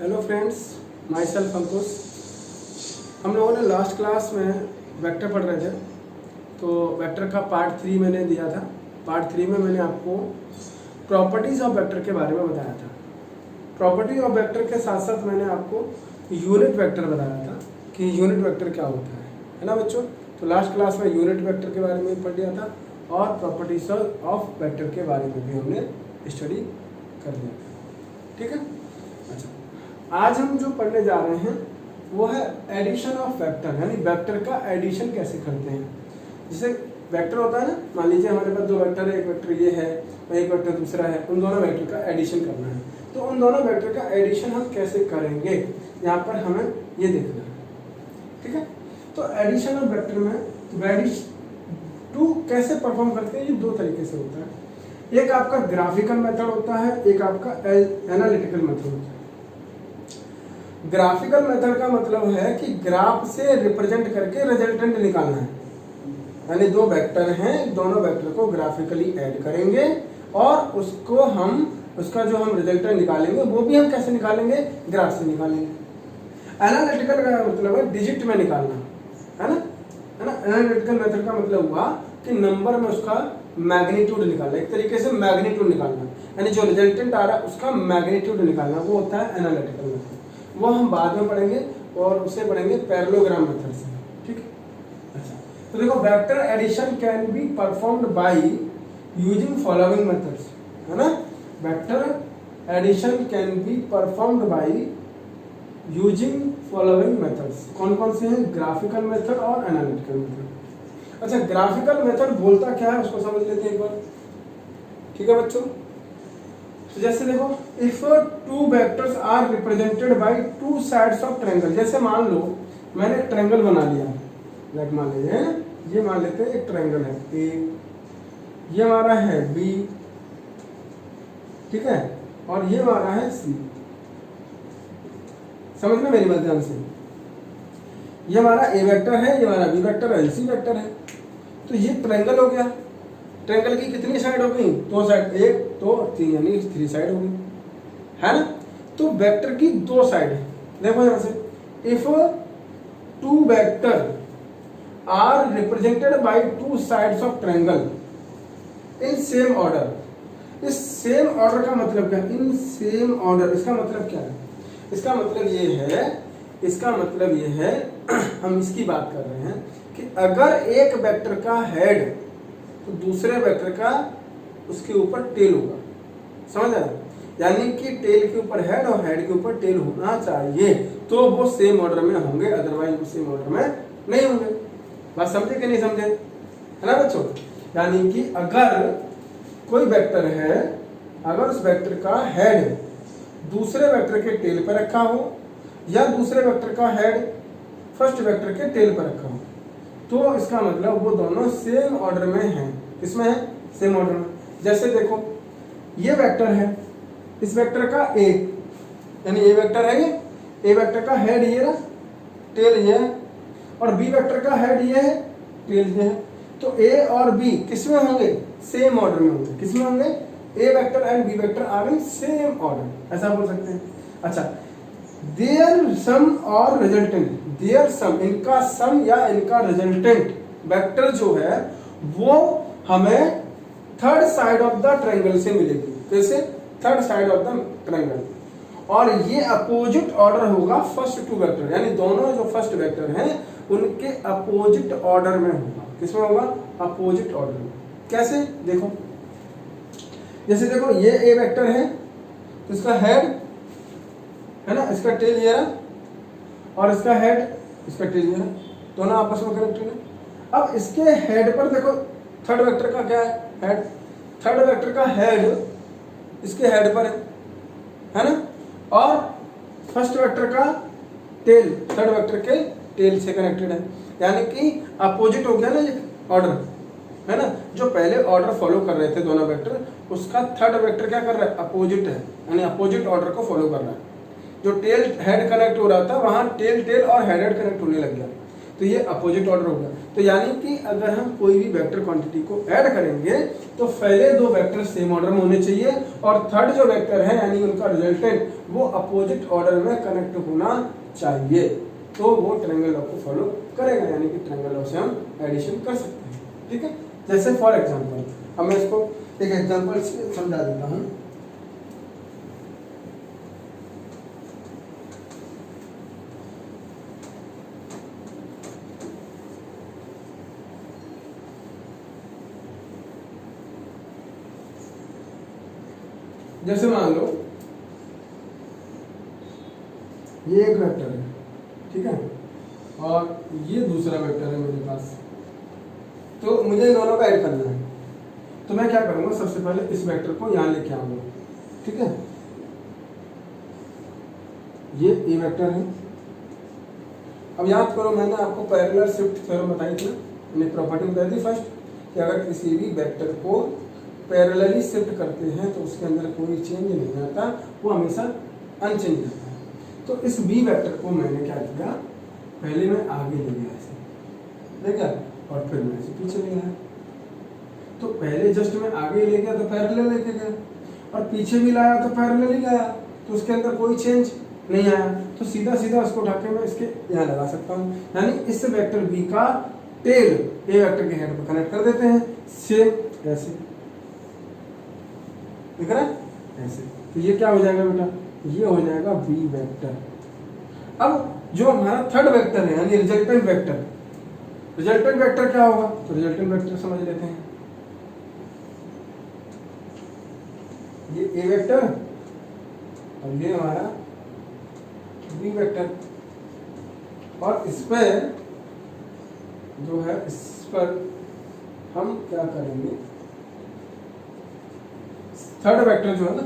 Hello friends, my self अंकुश। हम लोगों ने लास्ट क्लास में वेक्टर पढ़ रहे थे, तो वेक्टर का पार्ट 3 मैंने दिया था। पार्ट 3 में मैंने आपको प्रॉपर्टीज़ ऑफ वेक्टर के बारे में बताया था। प्रॉपर्टी ऑफ वेक्टर के साथ साथ मैंने आपको यूनिट वेक्टर बताया था कि यूनिट वेक्टर क्या होता है ना बच्चों। तो लास्ट क्लास में यूनिट वेक्टर के बारे में पढ़ लिया था और प्रॉपर्टीज ऑफ वेक्टर के बारे में भी हमने स्टडी कर लिया था, ठीक है। अच्छा, आज हम जो पढ़ने जा रहे हैं वो है एडिशन ऑफ वेक्टर, यानी वेक्टर का एडिशन कैसे करते हैं। जैसे वेक्टर होता है ना, मान लीजिए हमारे पास दो वेक्टर है, एक वेक्टर ये है और एक वेक्टर दूसरा है, उन दोनों वेक्टर का एडिशन करना है। तो उन दोनों वेक्टर का एडिशन हम कैसे करेंगे, यहाँ पर हमें ये देखना है, ठीक है। तो एडिशन ऑफ वेक्टर में टू कैसे परफॉर्म करते हैं, ये दो तरीके से होता है। एक आपका ग्राफिकल मेथड होता है, एक आपका एनालिटिकल मेथड होता है। ग्राफिकल मेथड का मतलब है कि ग्राफ से रिप्रेजेंट करके रिजल्टेंट निकालना है, यानी दो वेक्टर हैं, दोनों वेक्टर को ग्राफिकली ऐड करेंगे और उसका जो हम रिजल्टेंट निकालेंगे वो भी हम कैसे निकालेंगे, ग्राफ से निकालेंगे। एनालिटिकल का मतलब है डिजिट में निकालना, है ना। एनालिटिकल मेथड का मतलब हुआ कि नंबर में उसका मैग्नीट्यूड निकालना, एक तरीके से मैग्नीट्यूड निकालना, यानी जो रिजल्टेंट आ रहा है उसका मैग्नीट्यूड निकालना, वो होता है एनालिटिकल मेथड। वो हम बाद में पढ़ेंगे और उसे पढ़ेंगे पैरेललोग्राम मेथड से, ठीक है। अच्छा, तो देखो vector addition can be performed by using following methods, है ना। Vector addition can be performed by using following methods. कौन कौन से हैं, ग्राफिकल मेथड और एनालिटिकल मेथड। अच्छा, ग्राफिकल मेथड बोलता क्या है उसको समझ लेते हैं एक बार, ठीक है बच्चों। तो जैसे देखो, if two vectors are represented by two sides of triangle. जैसे मान लो मैंने ट्रायंगल बना लिया, लाइक मान लीजिए ये मान लेते हैं एक ट्रायंगल है ए, ये हमारा है बी, ठीक है, और ये हमारा है सी। समझ में मेरी बात ध्यान से। ये हमारा ए वेक्टर है, ये हमारा बी वेक्टर है, सी वेक्टर है। तो ये ट्रायंगल हो गया। ट्रायंगल की कितनी साइड हो गई, दो साइड, एक दो तीन, यानी 3 साइड हो गई, है ना। तो वेक्टर की 2 साइड है। देखो यहां से, if two vector are represented by two sides of triangle in same order. इस सेम ऑर्डर का मतलब क्या है, इन सेम ऑर्डर, इसका मतलब क्या है, इसका मतलब ये है हम इसकी बात कर रहे हैं कि अगर एक वेक्टर का हेड तो दूसरे वेक्टर का उसके ऊपर टेल होगा, समझ आया। यानी कि टेल के ऊपर हेड और हेड के ऊपर टेल होना चाहिए, तो वो सेम ऑर्डर में होंगे, अदरवाइज वो सेम ऑर्डर में नहीं होंगे। बात समझे कि नहीं समझे, है ना बच्चों। यानी कि अगर कोई वेक्टर है, अगर उस वेक्टर का हेड दूसरे वेक्टर के टेल पर रखा हो या दूसरे वेक्टर का हेड फर्स्ट वेक्टर के टेल पर रखा हो, तो इसका मतलब वो दोनों सेम ऑर्डर में हैं। किसमें है, सेम ऑर्डर में। जैसे देखो, ये वेक्टर है, इस वेक्टर का ए, यानी ए वेक्टर है, ये ए वेक्टर का हेड ये रहा, टेल ये है, और बी वेक्टर का हेड ये है, टेल ये है। तो ए और बी किसमें होंगे, सेम ऑर्डर में होंगे। किसमें होंगे, A vector and B vector are in same order, ऐसा बोल सकते हैं। अच्छा, देयर सम और रिजल्टेंट, देयर सम, इनका सम या इनका रिजल्टेंट वेक्टर जो है वो हमें third side of the triangle से मिलेगी। कैसे, third side of the triangle, और ये अपोजिट ऑर्डर होगा फर्स्ट टू वेक्टर, यानी दोनों जो फर्स्ट वेक्टर हैं उनके अपोजिट ऑर्डर में होगा। किसमें होगा, अपोजिट ऑर्डर में। कैसे, देखो, जैसे देखो ये ए वेक्टर है, तो इसका हेड है ना, इसका टेल ये रहा, और इसका हेड, इसका टेल ये रहा, दोनों आपस में कनेक्टेड है। अब इसके हेड पर देखो, थर्ड वेक्टर का क्या है, हेड, थर्ड वेक्टर का हेड इसके हेड पर है ना, और फर्स्ट वेक्टर का टेल थर्ड वेक्टर के टेल से कनेक्टेड है, यानी कि अपोजिट हो गया ना ये ऑर्डर, है ना। जो पहले ऑर्डर फॉलो कर रहे थे दोनों वेक्टर, उसका थर्ड वेक्टर क्या कर रहा है, अपोजिट है, यानी अपोजिट ऑर्डर को फॉलो कर रहा है। जो टेल हेड कनेक्ट हो रहा था वहां टेल टेल और हेड हेड कनेक्ट होने लग गया, तो ये अपोजिट ऑर्डर हो गया। तो यानी कि अगर हम कोई भी वेक्टर क्वांटिटी को ऐड करेंगे तो पहले दो वेक्टर सेम ऑर्डर में होने चाहिए और थर्ड जो वेक्टर है यानी उनका रिजल्टेंट वो अपोजिट ऑर्डर में कनेक्ट होना चाहिए, तो वो ट्रायंगल लॉ को फॉलो करेगा, यानी कि ट्रायंगल लॉ से हम एडिशन कर सकते हैं। ठीक है, जैसे फॉर एग्जांपल अब मैं इसको एक एग्जांपल से समझा देता हूँ। जैसे मान लो ये एक वेक्टर है, ठीक है, और ये दूसरा वेक्टर है मेरे पास, तो मुझे इन दोनों को ऐड करना है। तो मैं क्या करूंगा, सबसे पहले इस वेक्टर को यहां लेके आऊंगा, ठीक है, ये ए वेक्टर है। अब याद करो मैंने आपको पैरेलल शिफ्ट थ्योरम बताई थी, मैंने प्रॉपर्टी बताई थी फर्स्ट कि अगर किसी भी वेक्टर को पैरेलली शिफ्ट करते हैं तो उसके अंदर कोई चेंज नहीं आता, वो हमेशा अनचेंज रहता है। तो इस बी वेक्टर को मैंने क्या किया, पहले मैं आगे ले गया ऐसे, ले गया, और फिर मैं इसे पीछे ले गया। तो पहले जस्ट मैं आगे ले गया तो पैरेलल लेके गया, और पीछे भी लाया तो पैरेलल ही गया, तो उसके अंदर कोई चेंज नहीं आया, तो सीधा सीधा उसको उठा के मैं इसके यहाँ लगा सकता हूँ। यानी इस वेक्टर बी का टेल ए वेक्टर के हेड पर कनेक्ट कर देते हैं, सेम ऐसे, दिख रहा है ऐसे। तो ये क्या हो जाएगा बेटा, ये हो जाएगा बी वेक्टर। अब जो हमारा थर्ड वेक्टर है यानी रिजल्टेंट वेक्टर, रिजल्टेंट वेक्टर क्या होगा, तो रिजल्टेंट वेक्टर समझ लेते हैं। ये ए वेक्टर और ये हमारा बी वेक्टर, और इस पे जो है इस पर हम क्या करेंगे, थर्ड वेक्टर जो है ना,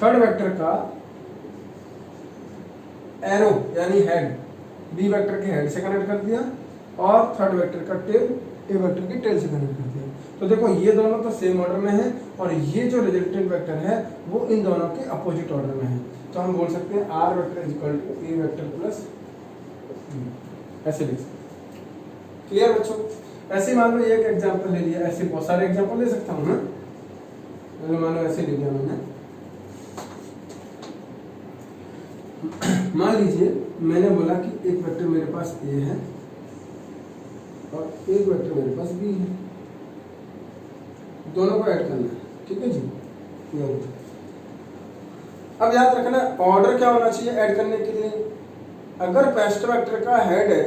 थर्ड वेक्टर का एरो यानी हेड बी वेक्टर के हेड से कनेक्ट कर दिया, और थर्ड वेक्टर का टेल ए वेक्टर के टेल से कनेक्ट कर दिया। तो देखो ये दोनों तो सेम ऑर्डर में है, और ये जो रिजल्टेंट वेक्टर है वो इन दोनों के अपोजिट ऑर्डर में है। तो हम बोल सकते हैं R vector equal to A vector plus, ऐसे लिख सकते। क्लियर बच्चों? ऐसे मान लो एक एग्जांपल ले लिया, ऐसे बहुत सारे एग्जांपल ले सकता हूँ ना, मान लो ऐसे ले लिया मैंने। मान लीजिए मैंने बोला कि एक वेक्टर मेरे पास ए है और एक वेक्टर मेरे पास बी है, दोनों को ऐड करना है, ठीक है जी। अब याद रखना ऑर्डर क्या होना चाहिए ऐड करने के लिए। अगर फर्स्ट वेक्टर का हेड है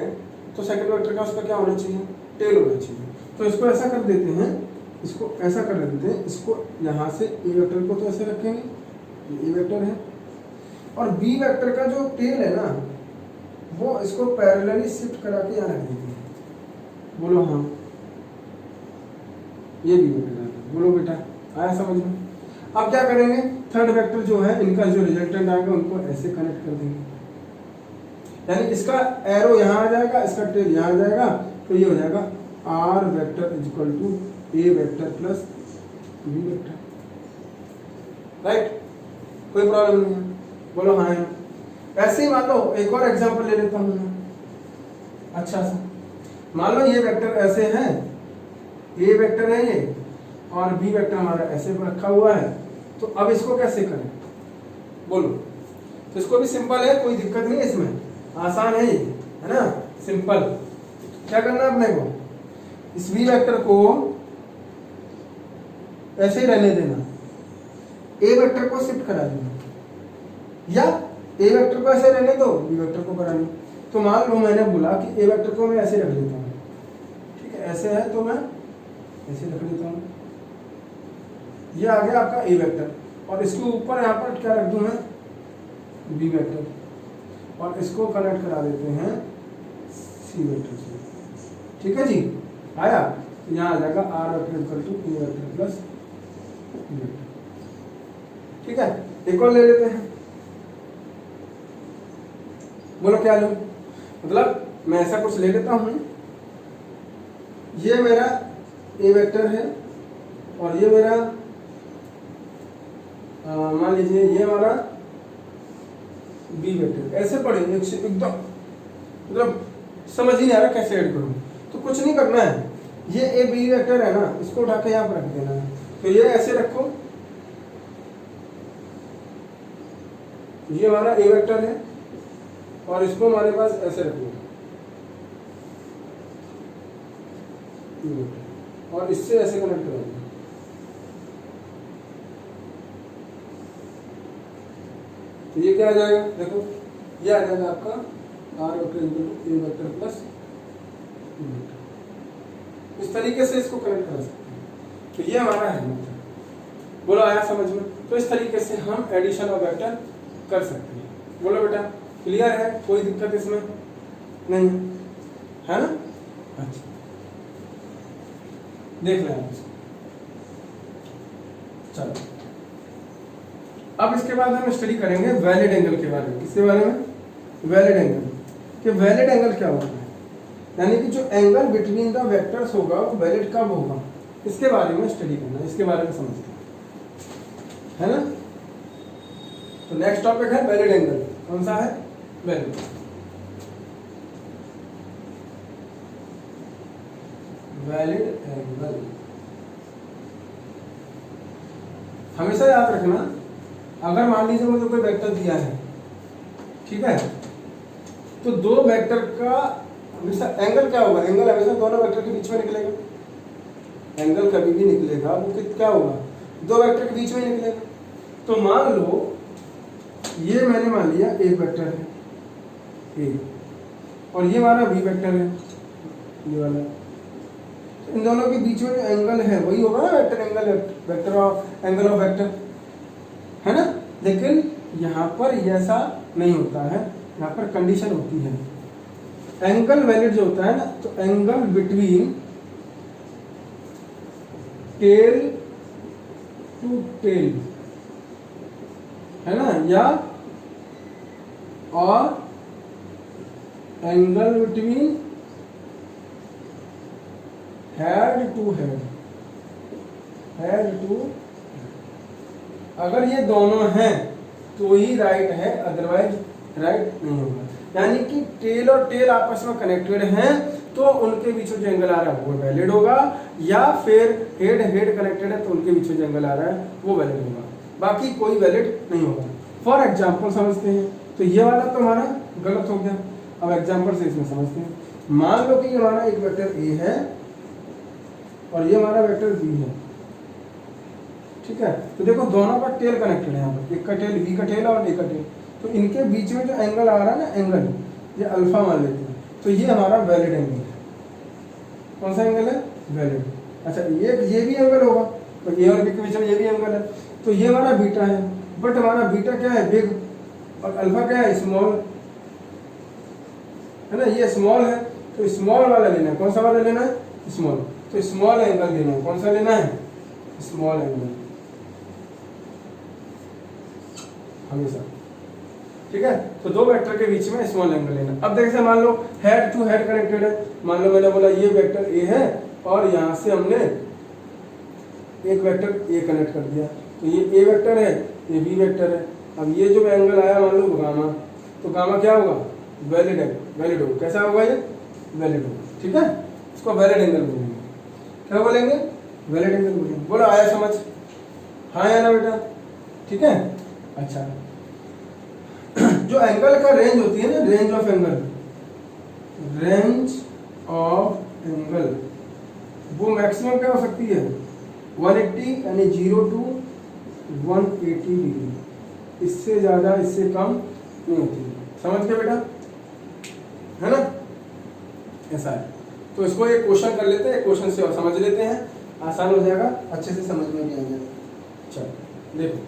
तो सेकंड वेक्टर का उसका क्या होना चाहिए, टेल होना चाहिए। तो इसको ऐसा कर देते हैं, इसको ऐसा कर देते हैं, इसको यहाँ से ए वेक्टर को तो ऐसे रखेंगे, ये ए वेक्टर है, और बी वेक्टर का जो टेल है ना वो इसको पैरेलली शिफ्ट करा के यहाँ रख देंगे। बोलो हाँ, ये बी वेक्टर है, बोलो बेटा आया समझ में। अब क्या करेंगे, थर्ड वेक्टर जो है इनका जो रिजल्टेंट आएगा उनको ऐसे कनेक्ट कर देंगे, यानी इसका एरो यहाँ आ जाएगा, इसका टेल यहाँ आ जाएगा, तो ये हो जाएगा R vector is equal to A vector plus B vector, right? कोई प्रॉब्लम नहीं है, बोलो हाँ है। ऐसे ही मान लो एक और एग्जांपल ले लेता हूँ मैं। अच्छा सा मान लो ये वेक्टर ऐसे है, ए वेक्टर है ये, और बी वेक्टर हमारा ऐसे रखा हुआ है, तो अब इसको कैसे करें बोलो। तो इसको भी सिंपल है, कोई दिक्कत नहीं है इसमें, आसान है ये, है ना, सिंपल। क्या करना है अपने को, इस बी वेक्टर को ऐसे ही रहने देना, ए वेक्टर को शिफ्ट करा देना, या ए वेक्टर को ऐसे रहने दो, बी वेक्टर को कराना। तो मान लो मैंने बोला कि ए वेक्टर को मैं ऐसे रख देता हूँ, ठीक है, ऐसे है तो मैं ऐसे रख देता हूँ, ये आ गया आपका ए वेक्टर, और इसके ऊपर यहाँ पर क्या रख दूं मैं, बी वेक्टर, और इसको कनेक्ट करा देते हैं सी वेक्टर से, ठीक है जी। आया, तो यहाँ आ जाएगा R vector equal to A vector plus B vector, ठीक है। एक और ले लेते हैं, बोलो क्या लूं, मतलब मैं ऐसा कुछ ले लेता हूं, ये मेरा ए वेक्टर है और ये मेरा मान लीजिए ये हमारा बी वेक्टर, ऐसे पढ़ेंगे एकदम, मतलब समझ ही नहीं आ रहा कैसे ऐड करूं। तो कुछ नहीं करना है, ये ए बी वेक्टर है ना, इसको उठा के यहाँ पर रख देना है। तो ये ऐसे रखो, ये हमारा ए वेक्टर है और इसको हमारे पास ऐसे रखो और इससे ऐसे कनेक्ट करो। तो ये क्या आ जाएगा, देखो ये आ जाएगा आपका R vector equal A vector plus B vector. इस तरीके से इसको कनेक्ट कर सकते हैं। तो ये हमारा है मेथड। बोलो आया समझ में? तो इस तरीके से हम एडिशन ऑफ वेक्टर कर सकते हैं। बोलो बेटा क्लियर है, कोई दिक्कत इसमें नहीं है ना? अच्छा देख लें इसको। चलो अब इसके बाद हम स्टडी करेंगे वैलिड एंगल के बारे में। किसके बारे में? Valid angle. कि वैलिड एंगल क्या होता है, यानी कि जो एंगल बिटवीन द वेक्टर्स होगा वो वैलिड कब होगा, इसके बारे में स्टडी करना, इसके बारे में समझना है ना? तो नेक्स्ट टॉपिक है वैलिड एंगल। कौन सा है? वैलिड। वैलिड एंगल हमेशा याद रखना, अगर मान लीजिए मुझे कोई वेक्टर दिया है, ठीक है, तो दो वेक्टर का हमेशा एंगल क्या होगा, एंगल हमेशा दोनों वेक्टर के बीच में निकलेगा। एंगल कभी भी निकलेगा वो क्या होगा, दो वेक्टर के बीच में निकलेगा। तो मान लो ये मैंने मान लिया एक वेक्टर है ए और ये हमारा बी वेक्टर है, ये वाला। तो इन दोनों के बीच में जो एंगल है वही होगा ना vector angle, vector of angle of vector, है ना? लेकिन यहाँ पर ऐसा नहीं होता है, यहाँ पर कंडीशन होती है। एंगल वैलिड जो होता है ना, तो angle between tail to tail, है ना, या और angle between head to head, head to, अगर ये दोनों हैं तो ही राइट है, अदरवाइज राइट नहीं होगा। यानी कि टेल और टेल आपस में कनेक्टेड हैं तो उनके बीच में जो एंगल आ रहा है वो वैलिड होगा, या फिर हेड हेड कनेक्टेड है तो उनके बीच में जो एंगल आ रहा है वो वैलिड होगा, बाकी कोई वैलिड नहीं होगा। फॉर एग्जाम्पल समझते हैं, तो ये वाला तो हमारा गलत हो गया। अब एग्जाम्पल से इसमें समझते हैं। मान लो कि हमारा एक वेक्टर ए है और ये हमारा वेक्टर बी है, ठीक है। तो देखो दोनों का टेल कनेक्टेड है, यहाँ पर एक का टेल बी का टेल और ए का टेल, तो इनके बीच में जो एंगल आ रहा है ना, एंगल ये अल्फा मान लेते हैं, तो ये हमारा वैलिड एंगल है। कौन सा एंगल है? वैलिड। अच्छा ये भी एंगल होगा, तो ए और बी के बीच में ये भी एंगल है, तो ये हमारा बीटा है, बट हमारा बीटा क्या है? बिग, और अल्फा क्या है? स्मॉल, है ना, ये स्मॉल है, तो स्मॉल वाला लेना है। कौन सा वाला लेना है? स्मॉल। तो स्मॉल एंगल लेना है। कौन सा लेना है? स्मॉल एंगल हमेशा, ठीक है। तो दो वेक्टर के बीच में स्मॉल एंगल लेना। अब देखिए मान लो हेड टू हेड कनेक्टेड है, मान लो मैंने बोला ये वेक्टर ए है और यहाँ से हमने एक वेक्टर ए कनेक्ट कर दिया, तो ये ए वेक्टर है, ये बी वेक्टर है। अब ये जो एंगल आया मान लो गामा, तो गामा क्या होगा? वैलिड है, वैलिड होगा। कैसा होगा ये? वैलिड होगा, ठीक है। इसको वैलिड एंगल बोलेंगे। क्या बोलेंगे? वैलिड एंगल बोलेंगे। बोलो आया समझ? हाँ या ना बेटा? ठीक है। अच्छा जो एंगल का रेंज होती है ना, range of angle, range of angle वो मैक्सिमम क्या हो सकती है? 180, यानी 0 to 180 डिग्री, इससे ज्यादा इससे कम नहीं होती। समझ गए बेटा? है ना? ऐसा है। तो इसको एक क्वेश्चन कर लेते हैं, एक क्वेश्चन से और समझ लेते हैं, आसान हो जाएगा, अच्छे से समझ में भी आ जाएगा। चलो देखो